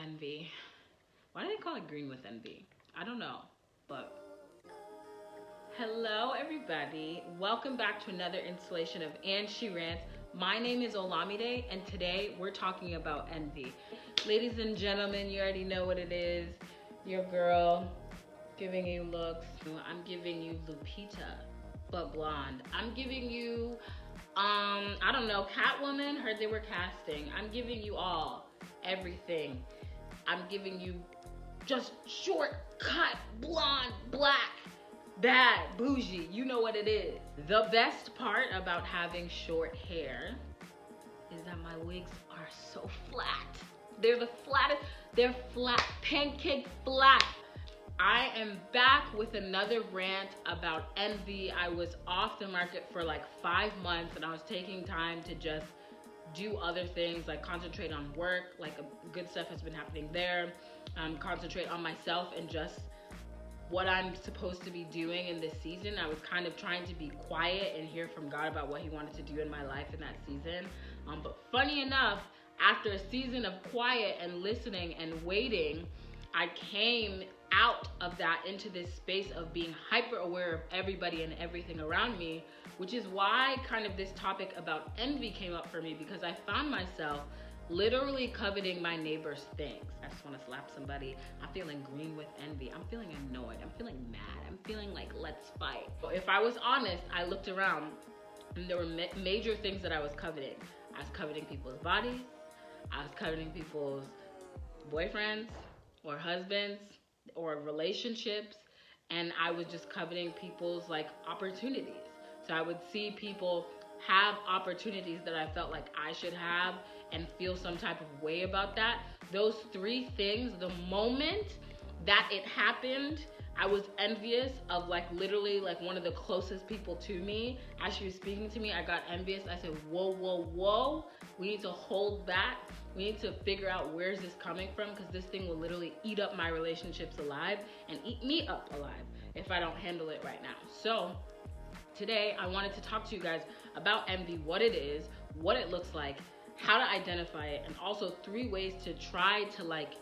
envy. Why do they call it green with envy? I don't know, but hello everybody. Welcome back to another installation of And She Rants. My name is Olamide, and today we're talking about envy. Ladies and gentlemen, you already know what it is. Your girl giving you looks. I'm giving you Lupita, but blonde. I'm giving you, I don't know, Catwoman. Heard they were casting. I'm giving you all, everything. I'm giving you just short, cut, blonde, black, bad, bougie. You know what it is. The best part about having short hair is that my wigs are so flat. They're the flattest. They're flat, pancake flat. I am back with another rant about envy. I was off the market for like 5 months, and I was taking time to just do other things, like concentrate on work, like good stuff has been happening there, concentrate on myself and just what I'm supposed to be doing in this season. I was kind of trying to be quiet and hear from God about what he wanted to do in my life in that season. But funny enough, after a season of quiet and listening and waiting, I came out of that into this space of being hyper aware of everybody and everything around me, which is why kind of this topic about envy came up for me, because I found myself literally coveting my neighbor's things. I just want to slap somebody. I'm feeling green with envy. I'm feeling annoyed. I'm feeling mad. I'm feeling like, let's fight. But if I was honest, I looked around and there were major things that I was coveting. I was coveting people's bodies. I was coveting people's boyfriends or husbands or relationships, and I was just coveting people's like opportunities. So I would see people have opportunities that I felt like I should have and feel some type of way about that. Those three things, the moment that it happened, I was envious of like literally like one of the closest people to me. As she was speaking to me, I got envious. I said, whoa, whoa, whoa. We need to hold back. We need to figure out where's this coming from, because this thing will literally eat up my relationships alive and eat me up alive if I don't handle it right now. So today I wanted to talk to you guys about envy, what it is, what it looks like, how to identify it, and also 3 ways to try to like,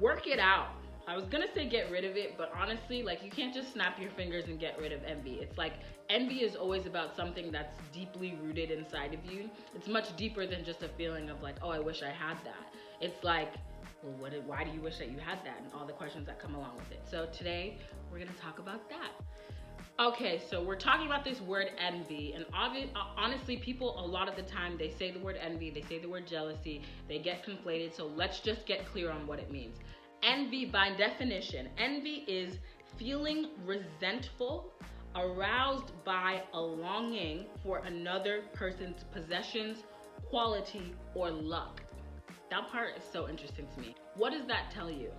work it out. I was gonna say get rid of it, but honestly, like you can't just snap your fingers and get rid of envy. It's like envy is always about something that's deeply rooted inside of you. It's much deeper than just a feeling of like, oh, I wish I had that. It's like, well, why do you wish that you had that? And all the questions that come along with it. So today we're gonna talk about that. Okay, so we're talking about this word envy, and honestly, people a lot of the time, they say the word envy, they say the word jealousy, they get conflated, so let's just get clear on what it means. Envy, by definition, envy is feeling resentful, aroused by a longing for another person's possessions, quality, or luck. That part is so interesting to me. What does that tell you?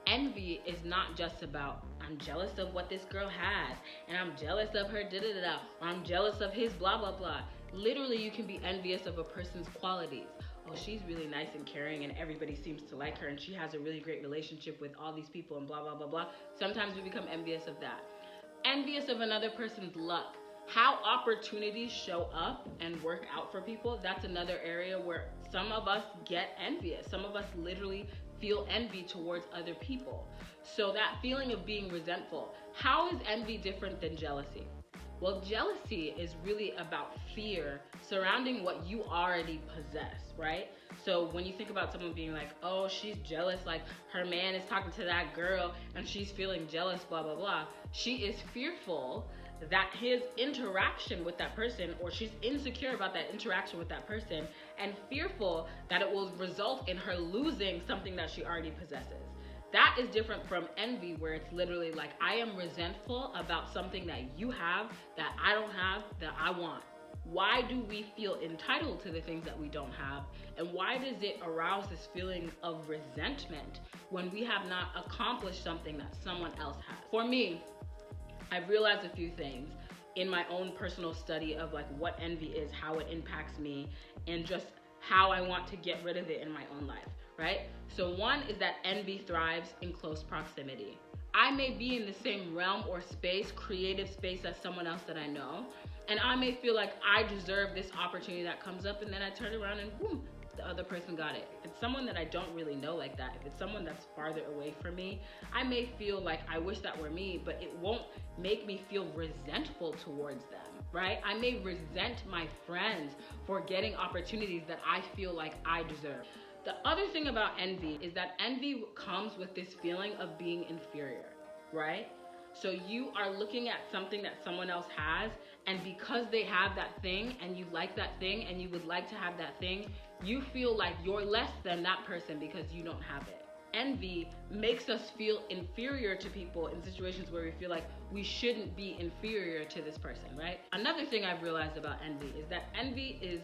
Envy is not just about, I'm jealous of what this girl has, and I'm jealous of her da-da-da-da, or I'm jealous of his blah blah blah. Literally, you can be envious of a person's qualities. Oh, she's really nice and caring and everybody seems to like her and she has a really great relationship with all these people and blah blah blah blah. Sometimes we become envious of that. Envious of another person's luck. How opportunities show up and work out for people, that's another area where some of us get envious. Some of us literally feel envy towards other people. So that feeling of being resentful. How is envy different than jealousy? Well, jealousy is really about fear surrounding what you already possess, right? So when you think about someone being like, oh, she's jealous, like her man is talking to that girl and she's feeling jealous, blah, blah, blah. She is fearful that his interaction with that person, or she's insecure about that interaction with that person, and fearful that it will result in her losing something that she already possesses. That is different from envy, where it's literally like, I am resentful about something that you have that I don't have, that I want. Why do we feel entitled to the things that we don't have? And why does it arouse this feeling of resentment when we have not accomplished something that someone else has? For me, I've realized a few things in my own personal study of like what envy is, how it impacts me, and just how I want to get rid of it in my own life, right? So one is that envy thrives in close proximity. I may be in the same realm or space, creative space, as someone else that I know, and I may feel like I deserve this opportunity that comes up, and then I turn around and boom, the other person got it. If it's someone that I don't really know like that, if it's someone that's farther away from me, I may feel like I wish that were me, but it won't make me feel resentful towards them, right? I may resent my friends for getting opportunities that I feel like I deserve. The other thing about envy is that envy comes with this feeling of being inferior, right? So you are looking at something that someone else has, and because they have that thing and you like that thing and you would like to have that thing, you feel like you're less than that person because you don't have it. Envy makes us feel inferior to people in situations where we feel like we shouldn't be inferior to this person, right? Another thing I've realized about envy is that envy is,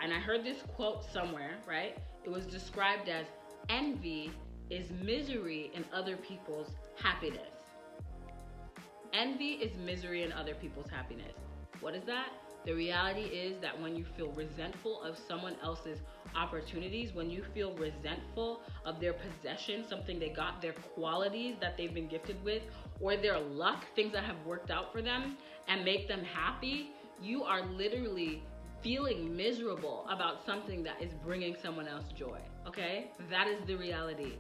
and I heard this quote somewhere, right? It was described as envy is misery in other people's happiness. Envy is misery in other people's happiness. What is that? The reality is that when you feel resentful of someone else's opportunities, when you feel resentful of their possession, something they got, their qualities that they've been gifted with, or their luck, things that have worked out for them and make them happy, you are literally feeling miserable about something that is bringing someone else joy, okay? That is the reality.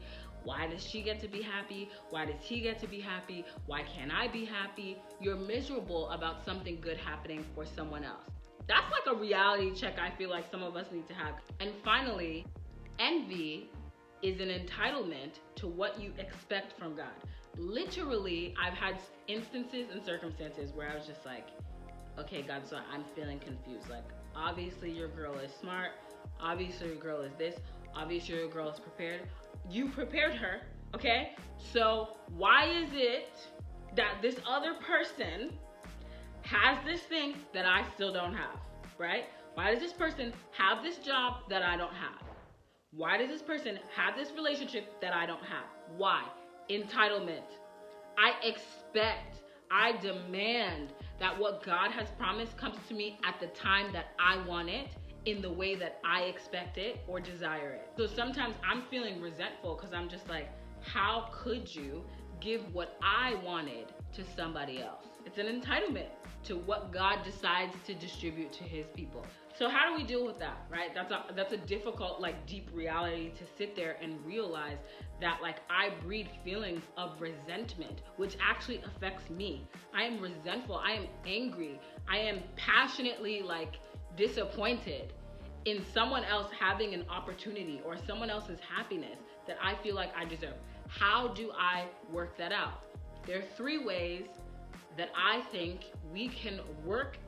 Why does she get to be happy? Why does he get to be happy? Why can't I be happy? You're miserable about something good happening for someone else. That's like a reality check I feel like some of us need to have. And finally, envy is an entitlement to what you expect from God. Literally, I've had instances and circumstances where I was just like, okay, God, so I'm feeling confused. Like, obviously your girl is smart. Obviously your girl is this. Obviously your girl is prepared. You prepared her, okay? So why is it that this other person has this thing that I still don't have, right? Why does this person have this job that I don't have? Why does this person have this relationship that I don't have? Why? Entitlement. I expect, I demand that what God has promised comes to me at the time that I want it, in the way that I expect it or desire it. So sometimes I'm feeling resentful because I'm just like, how could you give what I wanted to somebody else? It's an entitlement to what God decides to distribute to his people. So how do we deal with that, right? That's a difficult, like, deep reality to sit there and realize that, like, I breed feelings of resentment, which actually affects me. I am resentful. I am angry. I am passionately, like, disappointed in someone else having an opportunity or someone else's happiness that I feel like I deserve. How do I work that out? There are 3 ways that I think we can work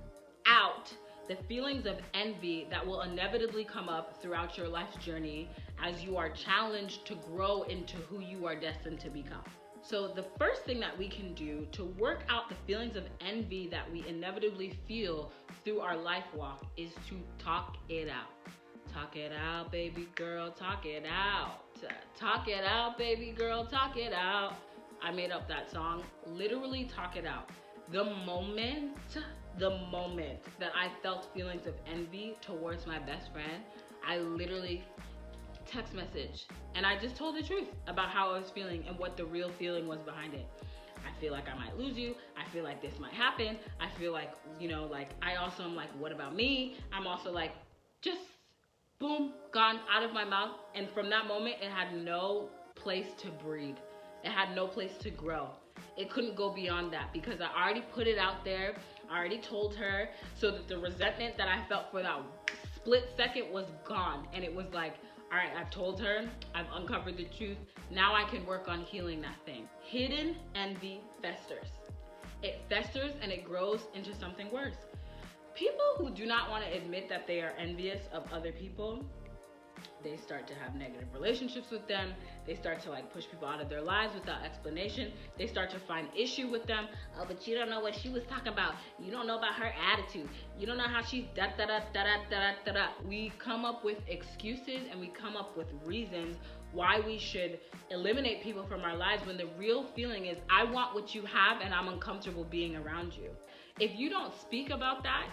out the feelings of envy that will inevitably come up throughout your life's journey as you are challenged to grow into who you are destined to become. So the first thing that we can do to work out the feelings of envy that we inevitably feel through our life walk is to talk it out. Talk it out, baby girl, talk it out. Talk it out, baby girl, talk it out. I made up that song. Literally talk it out. The moment that I felt feelings of envy towards my best friend, I literally text message and I just told the truth about how I was feeling and what the real feeling was behind it. I feel like I might lose you. I feel like this might happen. I feel like, I also am like, what about me? I'm also like, just boom, gone out of my mouth. And from that moment, it had no place to breed. It had no place to grow. It couldn't go beyond that because I already put it out there. I already told her, so that the resentment that I felt for that split second was gone. And it was like, all right, I've told her, I've uncovered the truth. Now I can work on healing that thing. Hidden envy festers. It festers and it grows into something worse. People who do not want to admit that they are envious of other people, they start to have negative relationships with them. They start to push people out of their lives without explanation. They start to find issue with them. Oh, but you don't know what she was talking about. You don't know about her attitude. You don't know how she's da-da-da-da-da-da-da-da. We come up with excuses and we come up with reasons why we should eliminate people from our lives when the real feeling is, I want what you have and I'm uncomfortable being around you. If you don't speak about that,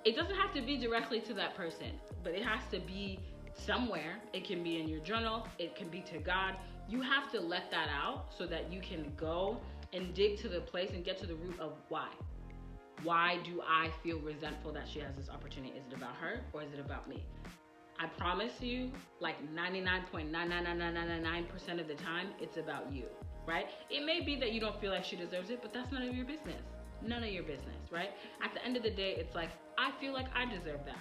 it doesn't have to be directly to that person, but it has to be somewhere. It can be in your journal. It can be to God. You have to let that out so that you can go and dig to the place and get to the root of why. Why do I feel resentful that she has this opportunity? Is it about her or is it about me? I promise you, like 99.99999% of the time, it's about you, right? It may be that you don't feel like she deserves it, but that's none of your business. None of your business, right? At the end of the day, it's like, I feel like I deserve that.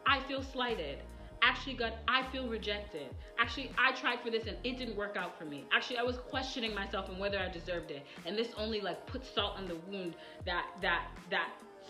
I feel slighted. Actually, God, I feel rejected. Actually, I tried for this and it didn't work out for me. Actually, I was questioning myself and whether I deserved it. And this only like puts salt on the wound that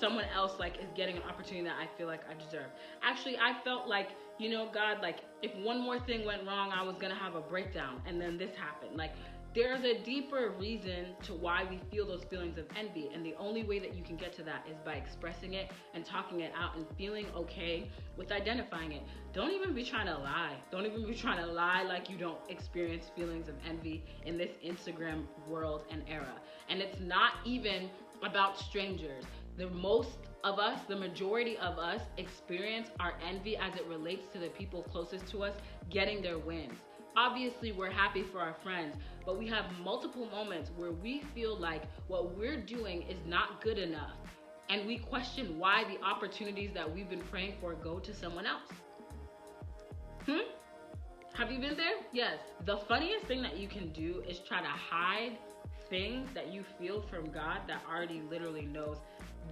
someone else like is getting an opportunity that I feel like I deserve. Actually, I felt like, you know, God, like if one more thing went wrong, I was gonna have a breakdown, and then this happened. Like, there's a deeper reason to why we feel those feelings of envy, and the only way that you can get to that is by expressing it and talking it out and feeling okay with identifying it. Don't even be trying to lie. Don't even be trying to lie like you don't experience feelings of envy in this Instagram world and era. And it's not even about strangers. The majority of us experience our envy as it relates to the people closest to us getting their wins. Obviously, we're happy for our friends, but we have multiple moments where we feel like what we're doing is not good enough, and we question why the opportunities that we've been praying for go to someone else. Have you been there? Yes. The funniest thing that you can do is try to hide things that you feel from God that already literally knows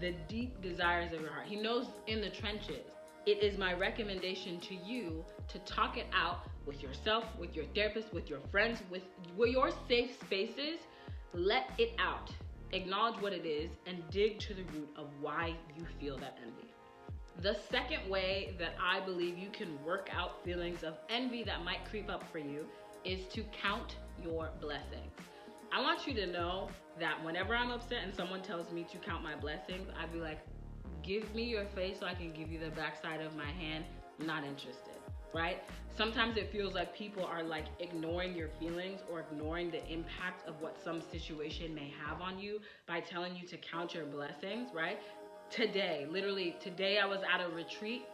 the deep desires of your heart. He knows in the trenches. It is my recommendation to you to talk it out with yourself, with your therapist, with your friends, with your safe spaces. Let it out. Acknowledge what it is and dig to the root of why you feel that envy. The second way that I believe you can work out feelings of envy that might creep up for you is to count your blessings. I want you to know that whenever I'm upset and someone tells me to count my blessings, I'd be like, give me your face so I can give you the backside of my hand. I'm not interested, right? Sometimes it feels like people are like ignoring your feelings or ignoring the impact of what some situation may have on you by telling you to count your blessings, right? Literally today I was at a retreat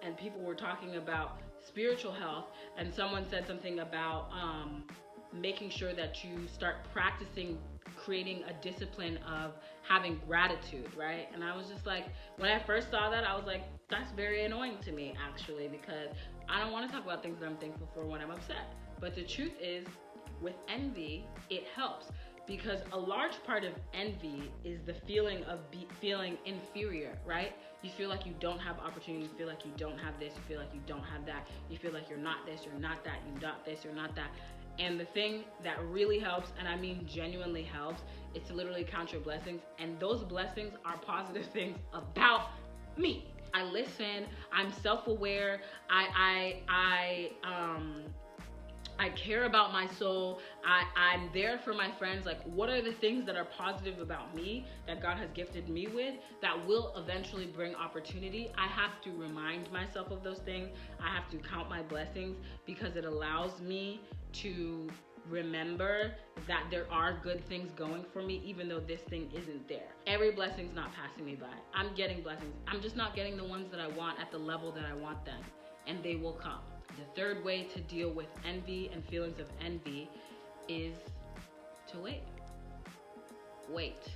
and people were talking about spiritual health, and someone said something about making sure that you start practicing creating a discipline of having gratitude, right? And I was just like, when I first saw that, I was like, that's very annoying to me actually, because I don't want to talk about things that I'm thankful for when I'm upset. But the truth is, with envy, it helps, because a large part of envy is the feeling of feeling inferior, right? You feel like you don't have opportunity, you feel like you don't have this, you feel like you don't have that, you feel like you're not this, you're not that, you're not this, you're not that. And the thing that really helps, and I mean genuinely helps, is to literally count your blessings. And those blessings are positive things about me. I listen, I'm self-aware, I care about my soul, I'm there for my friends. Like, what are the things that are positive about me that God has gifted me with that will eventually bring opportunity? I have to remind myself of those things. I have to count my blessings, because it allows me to remember that there are good things going for me, even though this thing isn't there. Every blessing's not passing me by. I'm getting blessings. I'm just not getting the ones that I want at the level that I want them, and they will come. The third way to deal with envy and feelings of envy is to wait. Wait.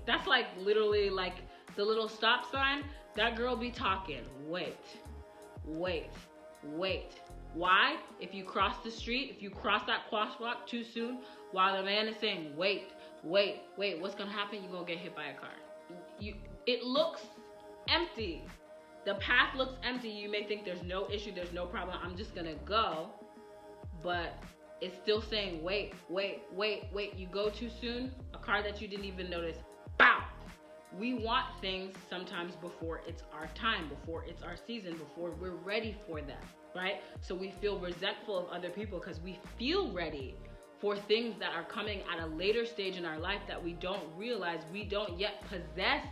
That's like literally like the little stop sign. That girl be talking. Wait. Why? If you cross the street, if you cross that crosswalk too soon, while the man is saying, wait, what's gonna happen? You're gonna get hit by a car. It looks empty. The path looks empty. You may think there's no issue, there's no problem, I'm just gonna go. But it's still saying, wait. You go too soon, a car that you didn't even notice, bow. We want things sometimes before it's our time, before it's our season, before we're ready for them, right? So we feel resentful of other people because we feel ready for things that are coming at a later stage in our life that we don't realize we don't yet possess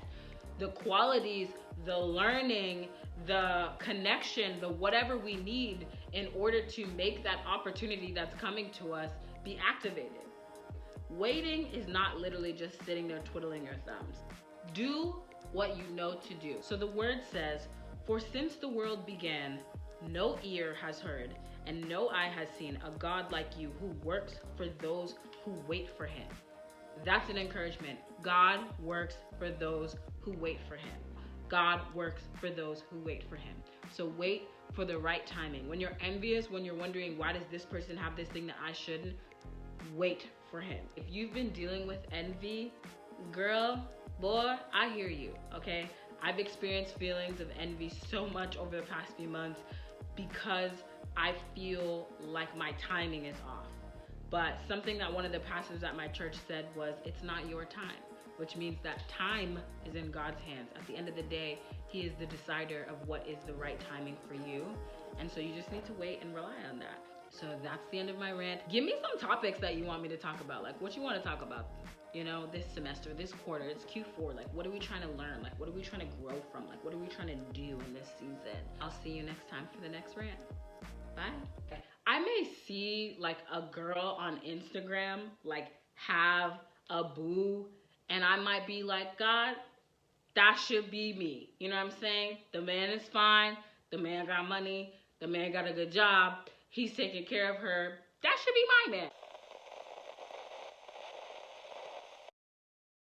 the qualities, the learning, the connection, the whatever we need in order to make that opportunity that's coming to us be activated. Waiting is not literally just sitting there twiddling your thumbs. Do what you know to do. So the word says, for since the world began, no ear has heard and no eye has seen a God like you who works for those who wait for him. That's an encouragement. God works for those who wait for him. God works for those who wait for him. So wait for the right timing. When you're envious, when you're wondering, why does this person have this thing that I shouldn't? Wait for him. If you've been dealing with envy, girl, boy, I hear you, okay? I've experienced feelings of envy so much over the past few months because I feel like my timing is off. But something that one of the pastors at my church said was, it's not your time, which means that time is in God's hands. At the end of the day, he is the decider of what is the right timing for you. And so you just need to wait and rely on that. So that's the end of my rant. Give me some topics that you want me to talk about. Like, what you want to talk about, you know, this semester, this quarter, it's Q4. Like, what are we trying to learn? Like, what are we trying to grow from? Like, what are we trying to do in this season? I'll see you next time for the next rant. Bye. I may see like a girl on Instagram like have a boo, and I might be like, God, that should be me. You know what I'm saying? The man is fine. The man got money. The man got a good job. He's taking care of her. That should be my man.